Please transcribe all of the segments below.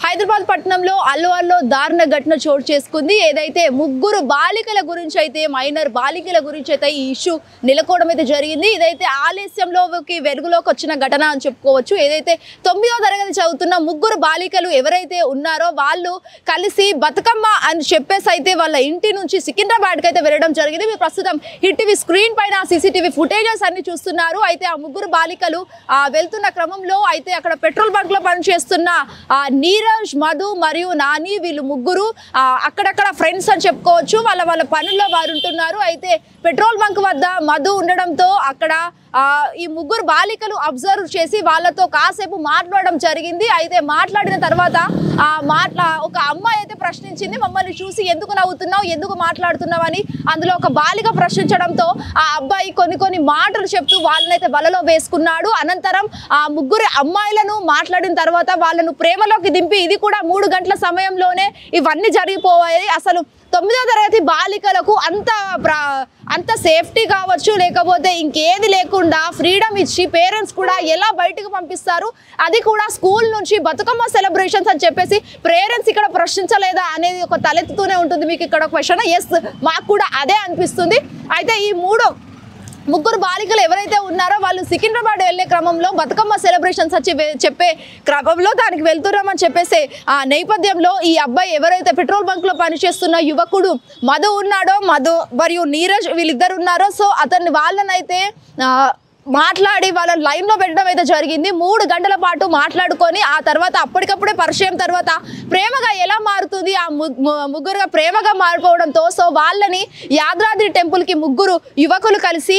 హైదరాబాద్ పట్టణంలో అల్వార్లో దారుణ ఘటన చోటు చేసుకుంది. ఏదైతే ముగ్గురు బాలికల గురించి అయితే మైనర్ బాలికల గురించి అయితే ఈ ఇష్యూ నెలకొనడం అయితే జరిగింది. ఇదైతే ఆలస్యంలోకి వెలుగులోకి వచ్చిన ఘటన అని చెప్పుకోవచ్చు. ఏదైతే 9వ తరగతి చదువుతున్న ముగ్గురు బాలికలు ఎవరైతే ఉన్నారో వాళ్ళు కలిసి బతుకమ్మ అని చెప్పేసి అయితే వాళ్ళ ఇంటి నుంచి సికింద్రాబాద్కి అయితే వెళ్ళడం జరిగింది. మీరు ప్రస్తుతం హిట్ టీవీ స్క్రీన్ పైన సీసీటీవీ ఫుటేజెస్ అన్ని చూస్తున్నారు. అయితే ఆ ముగ్గురు బాలికలు వెళ్తున్న క్రమంలో అయితే అక్కడ పెట్రోల్ బంక్ లో పనిచేస్తున్న నీరజ్, మధు మరియు నాని వీళ్ళు ముగ్గురు అక్కడక్కడ ఫ్రెండ్స్ అని చెప్పుకోవచ్చు. వాళ్ళ పనుల్లో వారు ఉంటున్నారు. అయితే పెట్రోల్ బంక్ వద్ద మధు ఉండడంతో అక్కడ ఈ ముగ్గురు బాలికలు అబ్జర్వ్ చేసి వాళ్ళతో కాసేపు మాట్లాడడం జరిగింది. అయితే మాట్లాడిన తర్వాత ఒక అమ్మాయి అయితే ప్రశ్నించింది, మమ్మల్ని చూసి ఎందుకు నవ్వుతున్నావు, ఎందుకు మాట్లాడుతున్నావు అని. అందులో ఒక బాలిక ప్రశ్నించడంతో ఆ అబ్బాయి కొన్ని మాటలు చెప్తూ వాళ్ళనైతే వలలో వేసుకున్నాడు. అనంతరం ఆ ముగ్గురు అమ్మాయిలను మాట్లాడిన తర్వాత వాళ్ళను ప్రేమలోకి దింపి ఇది కూడా 3 గంటల సమయంలోనే ఇవన్నీ జరిగిపోయాయి. అసలు 9వ తరగతి బాలికలకు అంత సేఫ్టీ కావచ్చు, లేకపోతే ఇంకేది లేకుండా ఫ్రీడమ్ ఇచ్చి పేరెంట్స్ కూడా ఎలా బయటకు పంపిస్తారు, అది కూడా స్కూల్ నుంచి బతుకమ్మ సెలబ్రేషన్స్ అని చెప్పేసి పేరెంట్స్ ఇక్కడ ప్రశ్నించలేదా అనేది ఒక తలెత్తుతూనే ఉంటుంది మీకు ఇక్కడ క్వశ్చన్. ఎస్, మాకు కూడా అదే అనిపిస్తుంది. అయితే ఈ ముగ్గురు బాలికలు ఎవరైతే ఉన్నారో వాళ్ళు సికింద్రాబాద్ వెళ్లే క్రమంలో బతుకమ్మ సెలబ్రేషన్స్ చెప్పే క్రమంలో దానికి వెళ్తున్నామని చెప్పేసి ఆ నేపథ్యంలో ఈ అబ్బాయి ఎవరైతే పెట్రోల్ బంక్ లో పనిచేస్తున్న యువకుడు మధు ఉన్నాడో, మధు మరియు నీరజ్ వీళ్ళిద్దరు ఉన్నారో, సో వాళ్ళనైతే మాట్లాడి వాళ్ళ లైన్ లో పెట్టడం అయితే జరిగింది. 3 గంటల పాటు మాట్లాడుకొని ఆ తర్వాత అప్పటికప్పుడే పరిచయం తర్వాత ప్రేమగా ఎలా మారుతుంది, ఆ ముగ్గురుగా ప్రేమగా మారిపోవడంతో సో వాళ్ళని యాదాద్రి టెంపుల్ కి ముగ్గురు యువకులు కలిసి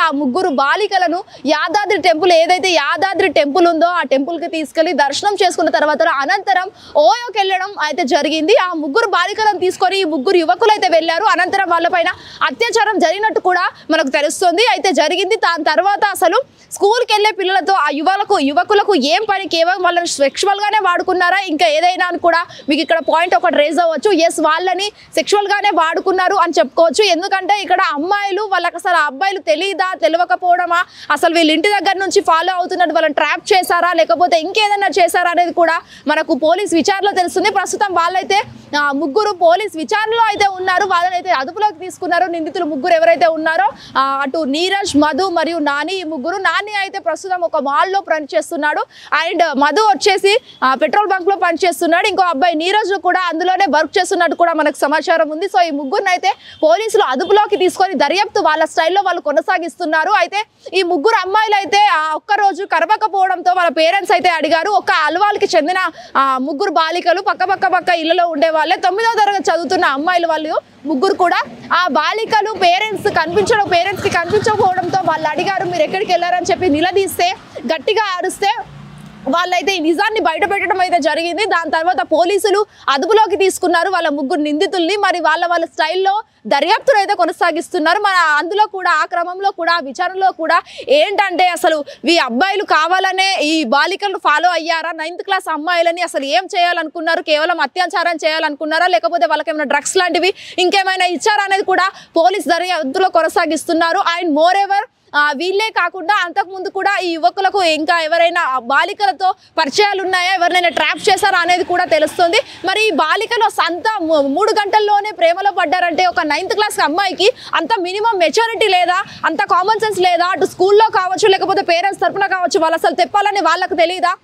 ఆ ముగ్గురు బాలికలను యాదాద్రి టెంపుల్, ఏదైతే యాదాద్రి టెంపుల్ ఉందో ఆ టెంపుల్ కి తీసుకెళ్లి దర్శనం చేసుకున్న తర్వాత అనంతరం ఓయోకి వెళ్ళడం అయితే జరిగింది. ఆ ముగ్గురు బాలికలను తీసుకొని ఈ ముగ్గురు యువకులు అయితే వెళ్ళారు. అనంతరం వాళ్ళపైన అత్యాచారం జరిగినట్టు కూడా మనకు తెలుస్తుంది. అయితే జరిగింది. దాని తర్వాత అసలు స్కూల్కి వెళ్ళే పిల్లలతో ఆ యువకులకు ఏం పని, కేవలం వాళ్ళని సెక్షువల్ గానే వాడుకున్నారా ఇంకా ఏదైనా అని కూడా మీకు ఇక్కడ పాయింట్ ఒకటి రేజ్ అవ్వచ్చు. ఎస్, వాళ్ళని సెక్షువల్ గానే వాడుకున్నారు అని చెప్పుకోవచ్చు. ఎందుకంటే ఇక్కడ అమ్మాయిలు వాళ్ళకి అసలు ఆ అబ్బాయిలు తెలియకపోవడమా, అసలు వీళ్ళ ఇంటి దగ్గర నుంచి ఫాలో అవుతున్నట్టు వాళ్ళని ట్రాప్ చేశారా, లేకపోతే ఇంకేదైనా చేశారా అనేది కూడా మనకు పోలీస్ విచారణలో తెలుస్తుంది. ప్రస్తుతం వాళ్ళైతే ముగ్గురు పోలీస్ విచారణలో అయితే ఉన్నారు. వాళ్ళని అయితే అదుపులోకి తీసుకున్నారు. నిందితులు ముగ్గురు ఎవరైతే ఉన్నారో అటు నీరజ్, మధు మరియు నాని, ఈ ముగ్గురు. నాని అయితే ప్రస్తుతం ఒక మాల్ లో పనిచేస్తున్నాడు అండ్ మధు వచ్చేసి పెట్రోల్ బంక్ లో పనిచేస్తున్నాడు. ఇంకో అబ్బాయి నీరజ్ కూడా అందులోనే వర్క్ చేస్తున్నట్టు కూడా మనకు సమాచారం ఉంది. సో ఈ ముగ్గురిని అయితే పోలీసులు అదుపులోకి తీసుకొని దర్యాప్తు వాళ్ళ స్టైల్లో వాళ్ళు కొనసాగిస్తున్నారు. అయితే ఈ ముగ్గురు అమ్మాయిలు అయితే ఒక్కరోజు కరవకపోవడంతో వాళ్ళ పేరెంట్స్ అయితే అడిగారు. ఒక అల్వాల్కి చెందిన ముగ్గురు బాలికలు పక్క ఇళ్లలో ఉండే వాళ్ళే, 9వ తరగతి చదువుతున్న అమ్మాయిలు వాళ్ళు ముగ్గురు కూడా. ఆ బాలికలు పేరెంట్స్ కి కనిపించకపోవడంతో వాళ్ళు అడిగారు మీరు ఎక్కడికి వెళ్ళారని చెప్పి నిలదీస్తే, గట్టిగా అరిస్తే వాళ్ళైతే ఈ నిజాన్ని బయట పెట్టడం అయితే జరిగింది. దాని తర్వాత పోలీసులు అదుపులోకి తీసుకున్నారు వాళ్ళ ముగ్గురు నిందితుల్ని. మరి వాళ్ళ స్టైల్లో దర్యాప్తులు అయితే కొనసాగిస్తున్నారు. మన అందులో కూడా ఆ క్రమంలో కూడా విచారణలో కూడా ఏంటంటే అసలు ఈ అబ్బాయిలు కావాలనే ఈ బాలికలను ఫాలో అయ్యారా, 9th క్లాస్ అమ్మాయిలని అసలు ఏం చేయాలనుకున్నారు, కేవలం అత్యాచారం చేయాలనుకున్నారా, లేకపోతే వాళ్ళకి ఏమైనా డ్రగ్స్ లాంటివి ఇంకేమైనా ఇచ్చారా అనేది కూడా పోలీస్ దర్యాప్తులో కొనసాగిస్తున్నారు. అండ్ మోర్ ఎవర్ వీళ్ళే కాకుండా అంతకుముందు కూడా ఈ యువకులకు ఇంకా ఎవరైనా బాలికలతో పరిచయాలు ఉన్నాయా, ఎవరినైనా ట్రాప్ చేశారా అనేది కూడా తెలుస్తుంది. మరి ఈ బాలికలు అంతా 3 గంటల్లోనే ప్రేమలో పడ్డారంటే ఒక 9th క్లాస్ అమ్మాయికి అంత మినిమం మెచ్యూరిటీ లేదా, అంత కామన్ సెన్స్ లేదా, అటు స్కూల్లో కావచ్చు లేకపోతే పేరెంట్స్ తరఫున కావచ్చు, వాళ్ళు అసలు తెప్పాలని వాళ్ళకు తెలియదా,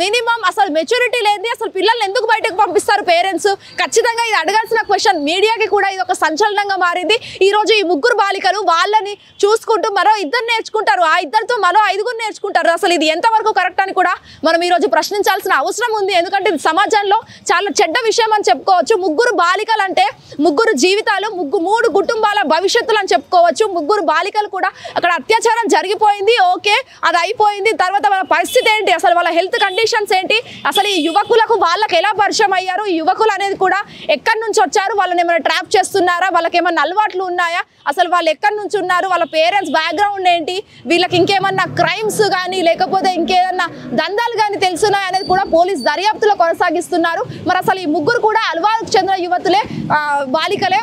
మినిమం అసలు మెచ్యూరిటీ లేని అసలు పిల్లల్ని ఎందుకు బయటకు పంపిస్తారు పేరెంట్స్? ఖచ్చితంగా ఇది అడగాల్సిన క్వశ్చన్. మీడియాకి కూడా ఇది ఒక సంచలనంగా మారింది. ఈ రోజు ఈ ముగ్గురు బాలికలు వాళ్ళని చూసుకుంటూ మరో 2 నేర్చుకుంటారు, ఆ 2తో మరో 5 నేర్చుకుంటారు. అసలు ఇది ఎంతవరకు కరెక్ట్ అని కూడా మనం ఈరోజు ప్రశ్నించాల్సిన అవసరం ఉంది. ఎందుకంటే ఇది సమాజంలో చాలా చెడ్డ విషయం అని చెప్పుకోవచ్చు. ముగ్గురు బాలికలు అంటే ముగ్గురు జీవితాలు, 3 కుటుంబాల భవిష్యత్తులు అని చెప్పుకోవచ్చు. ముగ్గురు బాలికలు కూడా అక్కడ అత్యాచారం జరిగిపోయింది, ఓకే, అది అయిపోయింది. తర్వాత వాళ్ళ పరిస్థితి ఏంటి, అసలు వాళ్ళ హెల్త్ కండిషన్స్ ఏంటి, అసలు ఈ యువకులకు వాళ్ళకి ఎలా పరిచయం అయ్యారు, ఈ యువకులు అనేది కూడా ఎక్కడి నుంచి వచ్చారు, వాళ్ళని ఏమైనా ట్రాప్ చేస్తున్నారా, వాళ్ళకి ఏమైనా అలవాట్లు ఉన్నాయా, అసలు వాళ్ళు ఎక్కడి నుంచి ఉన్నారు, వాళ్ళ పేరెంట్స్ బ్యాక్గ్రౌండ్ ఏంటి, వీళ్ళకి ఇంకేమన్నా క్రైమ్స్ కానీ లేకపోతే ఇంకేదన్నా దందాలు కానీ తెలుసున్నాయి అనేది కూడా పోలీస్ దర్యాప్తులో కొనసాగిస్తున్నారు. మరి అసలు ఈ ముగ్గురు కూడా అల్వాల్కి చెందిన యువతులే, బాలికలే.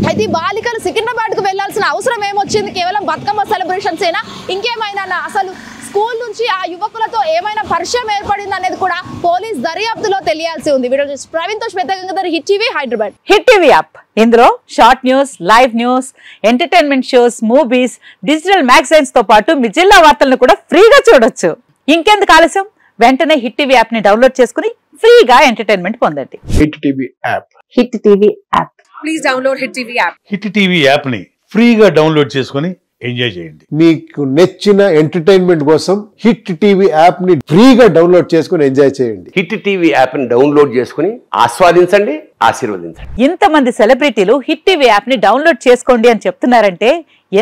అయితే ఈ బాలికలు సికింద్రాబాద్కు వెళ్లాల్సిన అవసరం ఏమొచ్చింది? కేవలం బతుకమ్మ సెలబ్రేషన్స్ ఏనా, ఇంకేమైనా? అసలు స్కూల్ నుంచి ఆ యువకులతో ఏమైనా పరిచయం ఏర్పడింది అనేది కూడా పోలీస్ దర్యాప్తులో తెలియాల్సి ఉంది. వీడియో ప్రవీణ్ తో Shweta Gangadhar, hit TV, Hyderabad. Hit TV app, ఇందులో short news, live news, entertainment shows, movies, digital magazines తో పాటు మీ జిల్లా వార్తలను కూడా ఫ్రీగా చూడొచ్చు. ఇంకెందుకు ఆలస్యం, వెంటనే హిట్ టీవీ యాప్ ని డౌన్లోడ్ చేసుకుని ఫ్రీగా ఎంటర్టైన్మెంట్ పొందండి. Hit TV app. Hit TV app. Please download hit TV app. Hit TV app ని ఫ్రీగా డౌన్లోడ్ చేసుకుని ఎంజాయ్ చేయండి. మీకు నచ్చిన ఎంటర్టైన్మెంట్ కోసం హిట్ టీవీ యాప్ ని ఫ్రీగా డౌన్లోడ్ చేసుకుని ఎంజాయ్ చేయండి. హిట్ టీవీ యాప్ ని డౌన్లోడ్ చేసుకుని ఆస్వాదించండి, ఆశీర్వదించండి. ఇంతమంది సెలబ్రిటీలు హిట్ టీవీ యాప్ ని డౌన్లోడ్ చేసుకోండి అని చెప్తున్నారంటే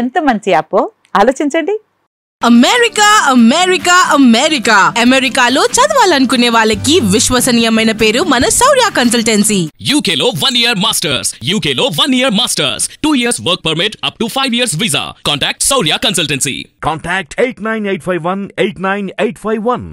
ఎంత మంచి యాప్ ఆలోచించండి. అమెరికా అమెరికా అమెరికా అమెరికాలో చదవాలనుకునే వాళ్ళకి విశ్వసనీయమైన పేరు మన శౌర్య కన్సల్టెన్సీ. UK లో 1 year masters, UK లో 1 year masters, 2 years work permit up to 5 years visa. Contact Saurya Consultancy. Contact 89851 89851.